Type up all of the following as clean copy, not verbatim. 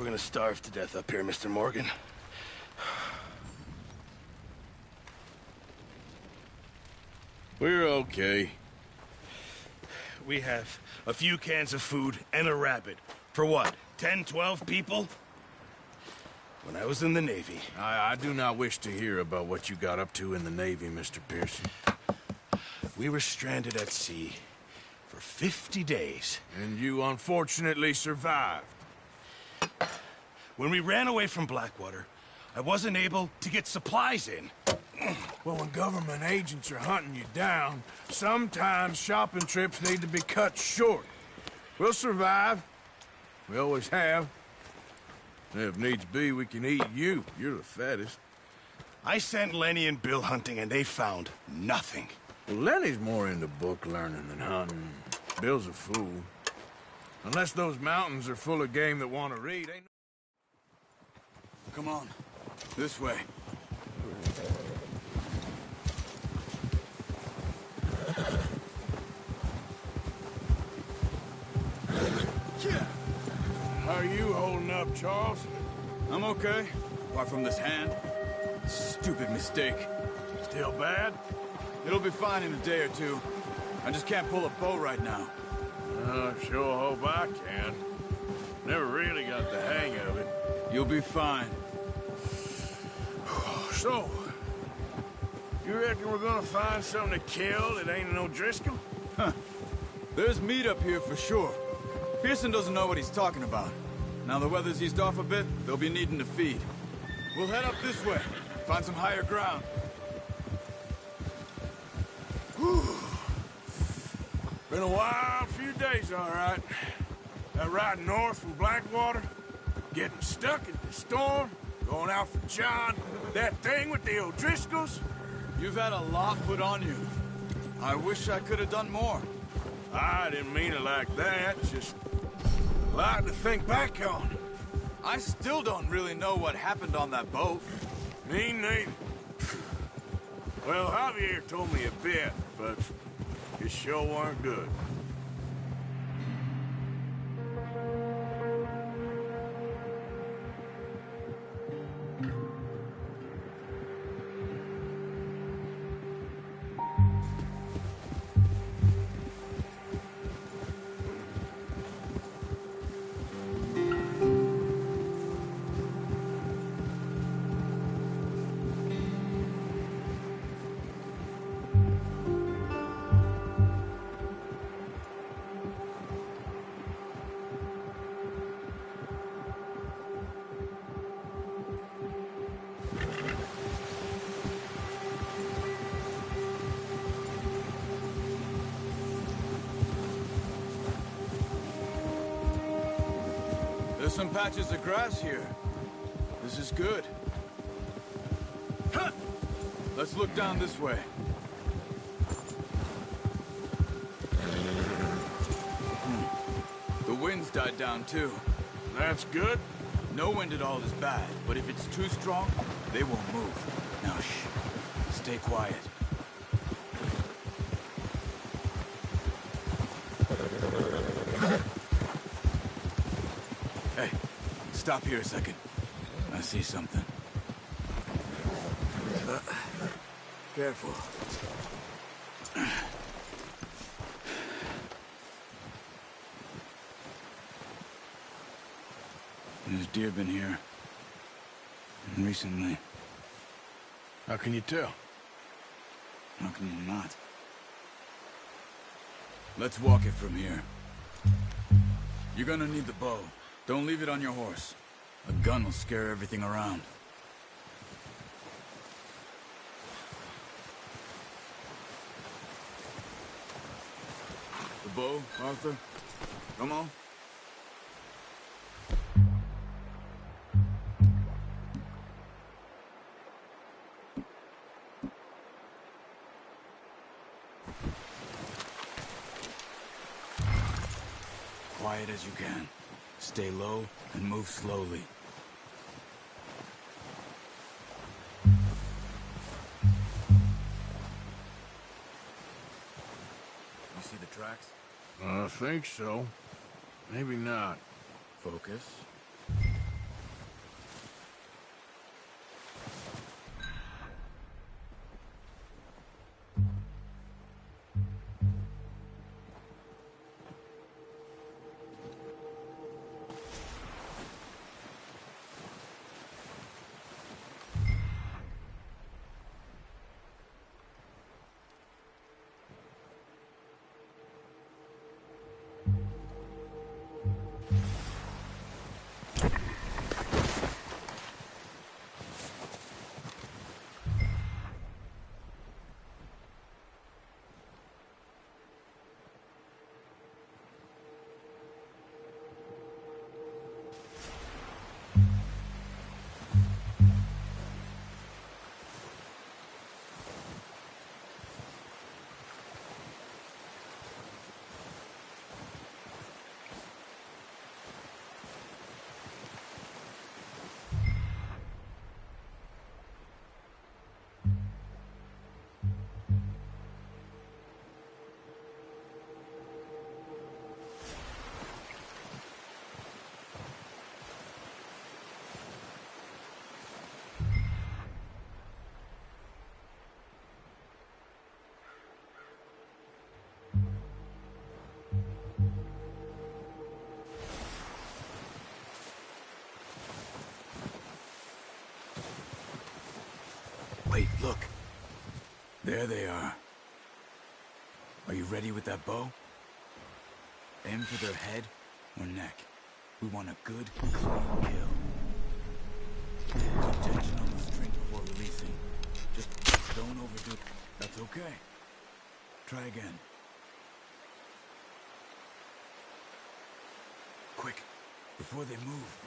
We're gonna starve to death up here, Mr. Morgan. We're okay. We have a few cans of food and a rabbit. For what, 10, 12 people? When I was in the Navy... I do not wish to hear about what you got up to in the Navy, Mr. Pearson. We were stranded at sea for 50 days. And you unfortunately survived. When we ran away from Blackwater, I wasn't able to get supplies in. Well, when government agents are hunting you down, sometimes shopping trips need to be cut short. We'll survive. We always have. And if needs be, we can eat you. You're the fattest. I sent Lenny and Bill hunting, and they found nothing. Well, Lenny's more into book learning than hunting. Bill's a fool. Unless those mountains are full of game that want to read, ain't... Come on. This way. How are you holding up, Charles? I'm okay. Apart from this hand. Stupid mistake. Still bad? It'll be fine in a day or two. I just can't pull a bow right now. I sure hope I can. Never really got the hang of it. You'll be fine. So, you reckon we're gonna find something to kill that ain't no Driscoll? Huh. There's meat up here for sure. Pearson doesn't know what he's talking about. Now the weather's eased off a bit, they'll be needing to feed. We'll head up this way, find some higher ground. Whew. Been a wild few days, all right. That ride north from Blackwater, getting stuck in the storm, going out for John, that thing with the O'Driscolls. You've had a lot put on you. I wish I could have done more. I didn't mean it like that, just A lot to think back on. I still don't really know what happened on that boat. Me neither. Well, Javier told me a bit, but it sure weren't good. There's some patches of grass here. This is good. Huh! Let's look down this way. The wind's died down too. That's good. No wind at all is bad, but if it's too strong, they won't move. Now shh. Stay quiet. Hey, stop here a second. I see something. Careful. There's deer been here. Recently. How can you tell? How can you not? Let's walk it from here. You're gonna need the bow. Don't leave it on your horse. A gun will scare everything around. The bow, Arthur? Come on. Quiet as you can. Stay low and move slowly. You see the tracks? I think so. Maybe not. Focus. Wait, look. There they are. Are you ready with that bow? Aim for their head or neck. We want a good, clean kill. Keep tension on the string before releasing. Just don't overdo it. That's okay. Try again. Quick, before they move.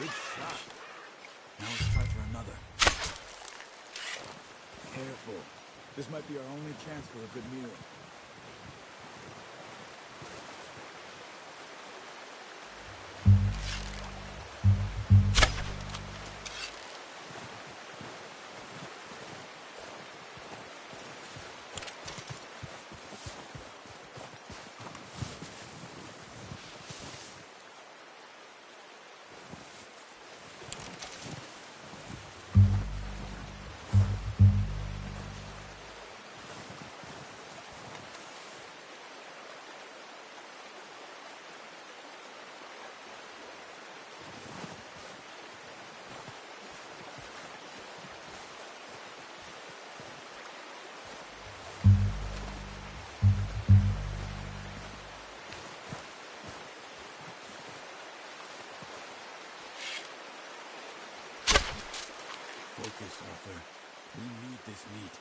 Good shot. Now let's try for another. Careful. This might be our only chance for a good meal. Focus, Arthur. We need this meat.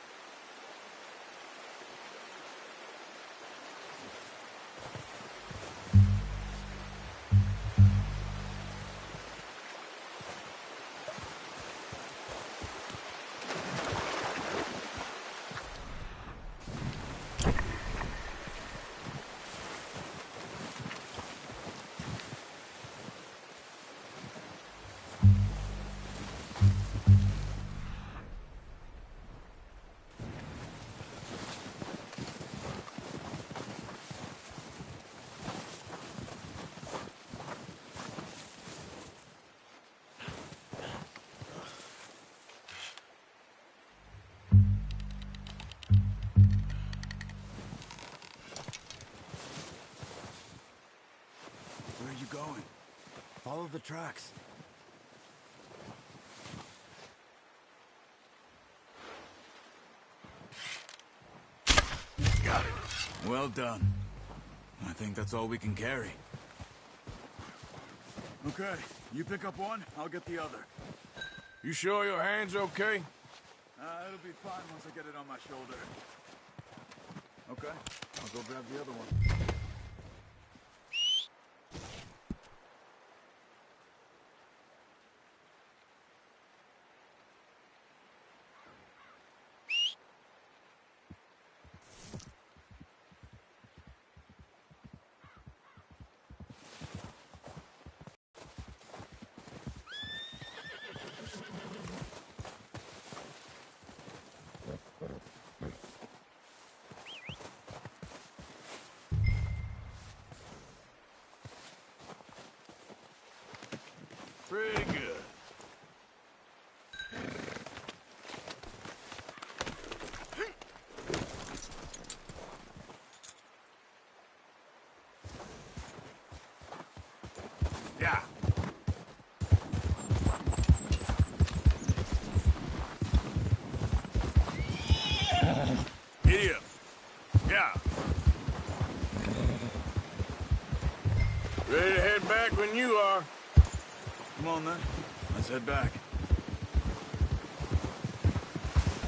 Where are you going? Follow the tracks. Got it. Well done. I think that's all we can carry. Okay, you pick up one, I'll get the other. You sure your hand's okay? It'll be fine once I get it on my shoulder. Okay, I'll go grab the other one. Pretty good. Yeah. Giddy up. Yeah. Ready to head back when you are. Come on then, let's head back.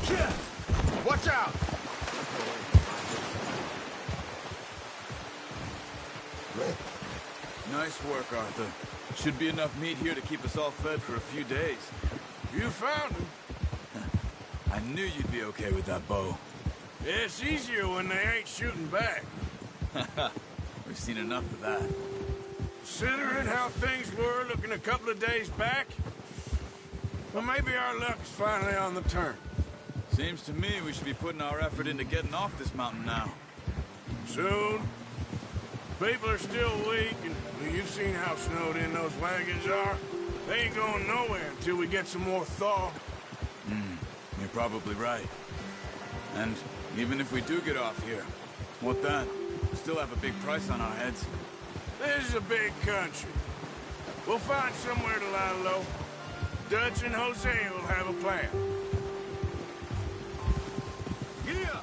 Yeah. Watch out! Nice work, Arthur. Should be enough meat here to keep us all fed for a few days. You found him. I knew you'd be okay with that bow. It's easier when they ain't shooting back. We've seen enough of that. Considering how things were looking a couple of days back, well, maybe our luck's finally on the turn. Seems to me we should be putting our effort into getting off this mountain now. Soon. People are still weak, and well, you've seen how snowed in those wagons are. They ain't going nowhere until we get some more thaw. You're probably right. And even if we do get off here, what then? We still have a big price on our heads. This is a big country. We'll find somewhere to lie low. Dutch and Jose will have a plan. Yeah.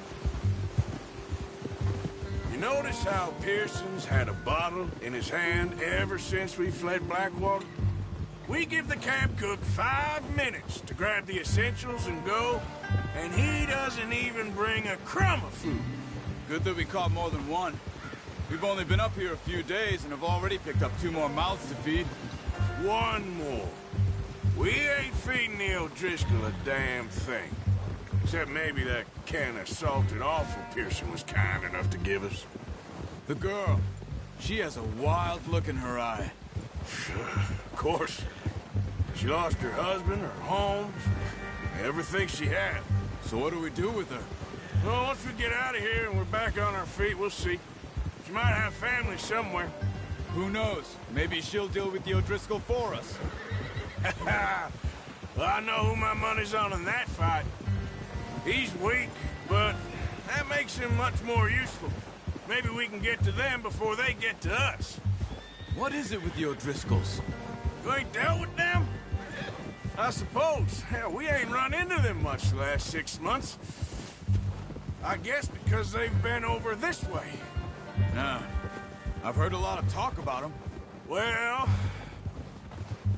You notice how Pearson's had a bottle in his hand ever since we fled Blackwater? We give the camp cook 5 minutes to grab the essentials and go, and he doesn't even bring a crumb of food. Good that we caught more than one. We've only been up here a few days and have already picked up 2 more mouths to feed. One more. We ain't feeding the O'Driscoll a damn thing. Except maybe that can of salted offal Pearson was kind enough to give us. The girl. She has a wild look in her eye. Of course. She lost her husband, her homes, everything she had. So what do we do with her? Well, once we get out of here and we're back on our feet, we'll see. She might have family somewhere. Who knows? Maybe she'll deal with the O'Driscoll for us. Well, I know who my money's on in that fight. He's weak, but that makes him much more useful. Maybe we can get to them before they get to us. What is it with the O'Driscolls? You ain't dealt with them? I suppose. Hell, we ain't run into them much the last 6 months. I guess because they've been over this way. Nah. I've heard a lot of talk about them. Well,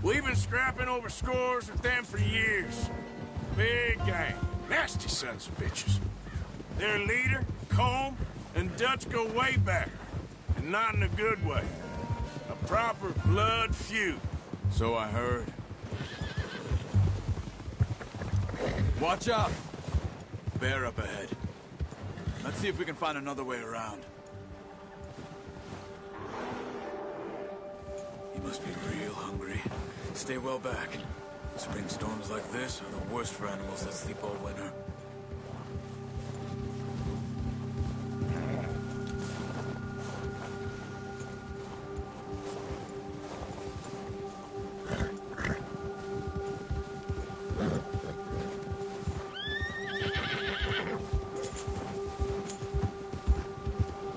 we've been scrapping over scores with them for years. Big gang. Nasty sons of bitches. Their leader, Combe, and Dutch go way back. And not in a good way. A proper blood feud. So I heard. Watch out! Bear up ahead. Let's see if we can find another way around. He must be real hungry. Stay well back. Spring storms like this are the worst for animals that sleep all winter.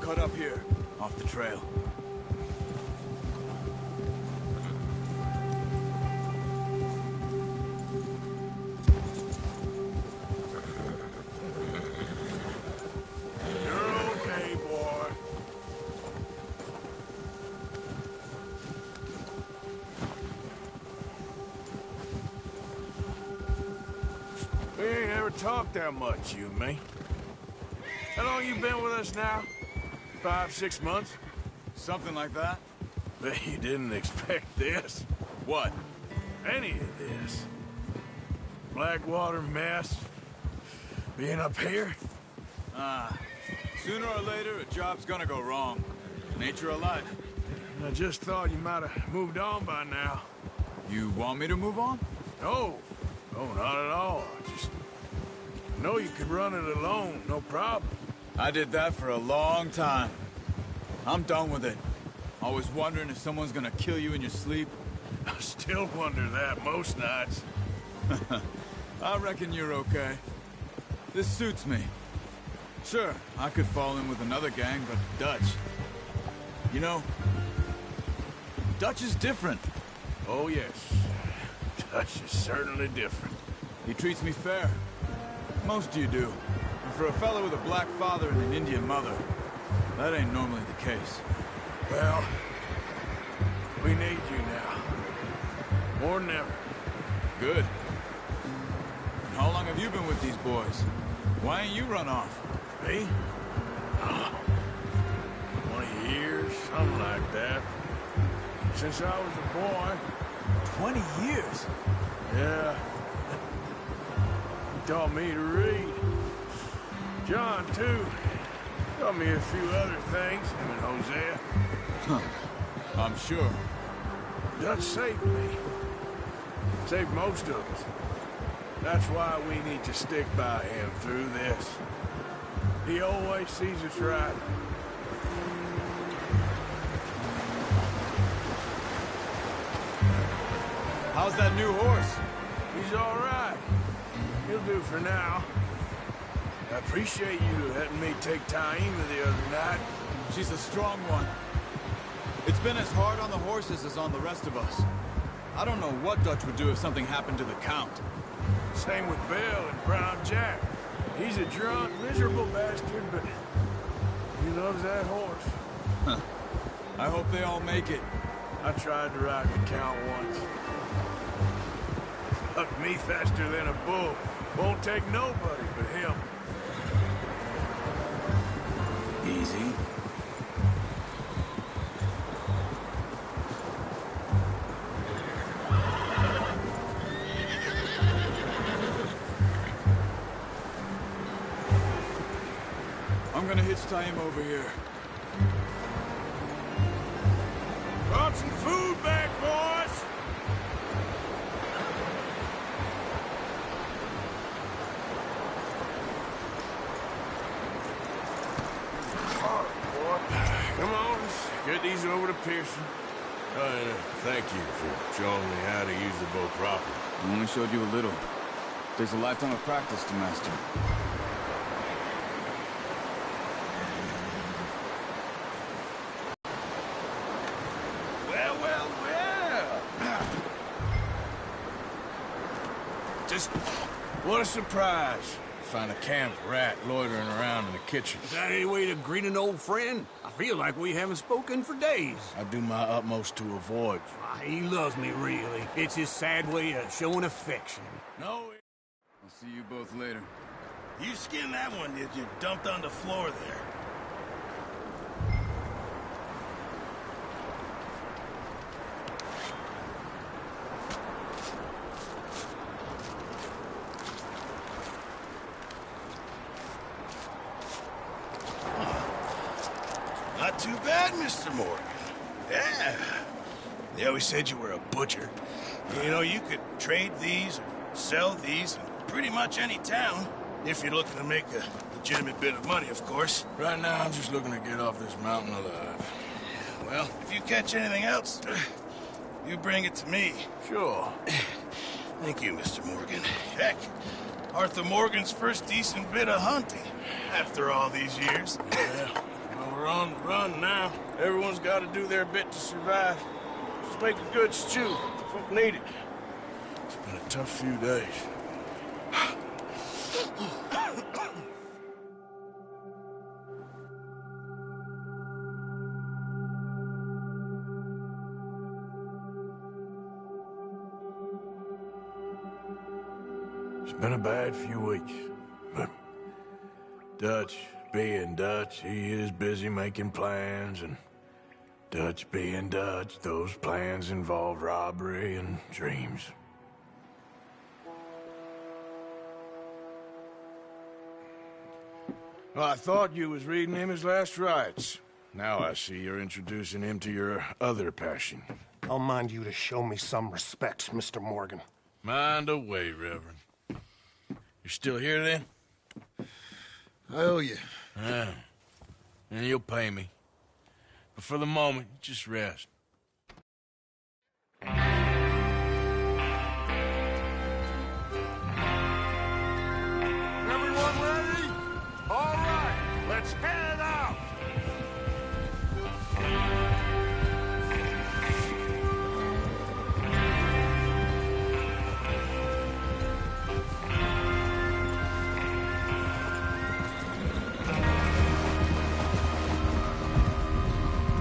Cut up here, off the trail. Talk that much, you and me. How long you been with us now? 5, 6 months? Something like that? Bet you didn't expect this. What? Any of this. Blackwater mess. Being up here? Sooner or later, a job's gonna go wrong. Nature of life. I just thought you might have moved on by now. You want me to move on? No. No, not at all. I know you could run it alone, no problem. I did that for a long time. I'm done with it. Always wondering if someone's gonna kill you in your sleep. I still wonder that most nights. I reckon you're okay. This suits me. Sure, I could fall in with another gang, but Dutch... You know, Dutch is different. Oh, yes. Dutch is certainly different. He treats me fair. Most of you do. And for a fellow with a black father and an Indian mother, that ain't normally the case. Well, we need you now. More than ever. Good. And how long have you been with these boys? Why ain't you run off? Me? 20 years, something like that. Since I was a boy. 20 years? Yeah. He taught me to read. John, too. Taught me a few other things, him and Hosea. Huh. I'm sure. Dutch saved me. Saved most of us. That's why we need to stick by him through this. He always sees us right. How's that new horse? He's all right. He'll do for now. I appreciate you letting me take Taima the other night. She's a strong one. It's been as hard on the horses as on the rest of us. I don't know what Dutch would do if something happened to the Count. Same with Bill and Brown Jack. He's a drunk, miserable bastard, but he loves that horse. Huh. I hope they all make it. I tried to ride the Count once. Fuck me faster than a bull. Won't take nobody but him. Easy. I'm gonna hitch-tie him over here. Brought some food back, boys! Come on, let's get these over to Pearson. Thank you for showing me how to use the bow properly. I only showed you a little. Takes a lifetime of practice to master. Well. Just what a surprise. Find a camp rat loitering around in the kitchen. Is that any way to greet an old friend? I feel like we haven't spoken for days. I do my utmost to avoid you. He loves me, really. It's his sad way of showing affection. No. I'll see you both later. You skinned that one, did you? Dumped on the floor there. Not too bad, Mr. Morgan. Yeah. They always said you were a butcher. You know, you could trade these or sell these in pretty much any town. If you're looking to make a legitimate bit of money, of course. Right now, I'm just looking to get off this mountain alive. Well, if you catch anything else, you bring it to me. Sure. Thank you, Mr. Morgan. Heck, Arthur Morgan's first decent bit of hunting after all these years. Yeah. Well, we're on the run now. Everyone's got to do their bit to survive. Just make a good stew. Folk need it. It's been a tough few days. It's been a bad few weeks, but Dutch being Dutch, he is busy making plans, and Dutch being Dutch, those plans involve robbery and dreams. Well, I thought you was reading him his last rites. Now I see you're introducing him to your other passion. I'll mind you to show me some respect, Mr. Morgan. Mind away, Reverend. You're still here, then? I owe you. Yeah. And you'll pay me. But for the moment, just rest. Everyone ready? All right, let's head out.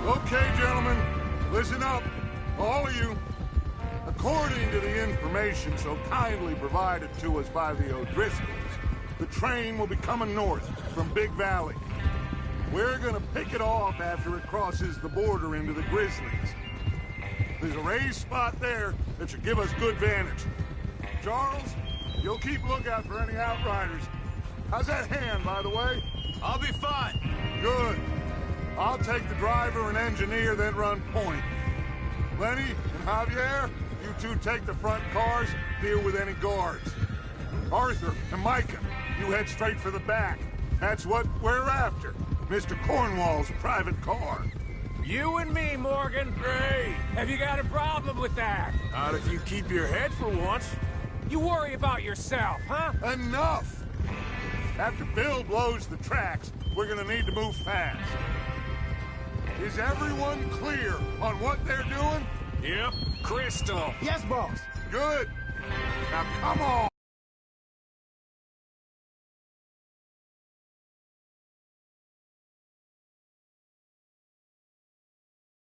Okay, gentlemen, listen up, all of you. According to the information so kindly provided to us by the O'Driscolls, the train will be coming north from Big Valley. We're gonna pick it off after it crosses the border into the Grizzlies. There's a raised spot there that should give us good vantage. Charles, you'll keep lookout for any outriders. How's that hand, by the way? I'll be fine. Good. I'll take the driver and engineer, then run point. Lenny and Javier, you two take the front cars, deal with any guards. Arthur and Micah, you head straight for the back. That's what we're after. Mr. Cornwall's private car. You and me, Morgan. Great. Have you got a problem with that? Not if you keep your head for once. You worry about yourself, huh? Enough! After Bill blows the tracks, we're gonna need to move fast. Is everyone clear on what they're doing? Yep. Crystal. Yes, boss. Good. Now come on!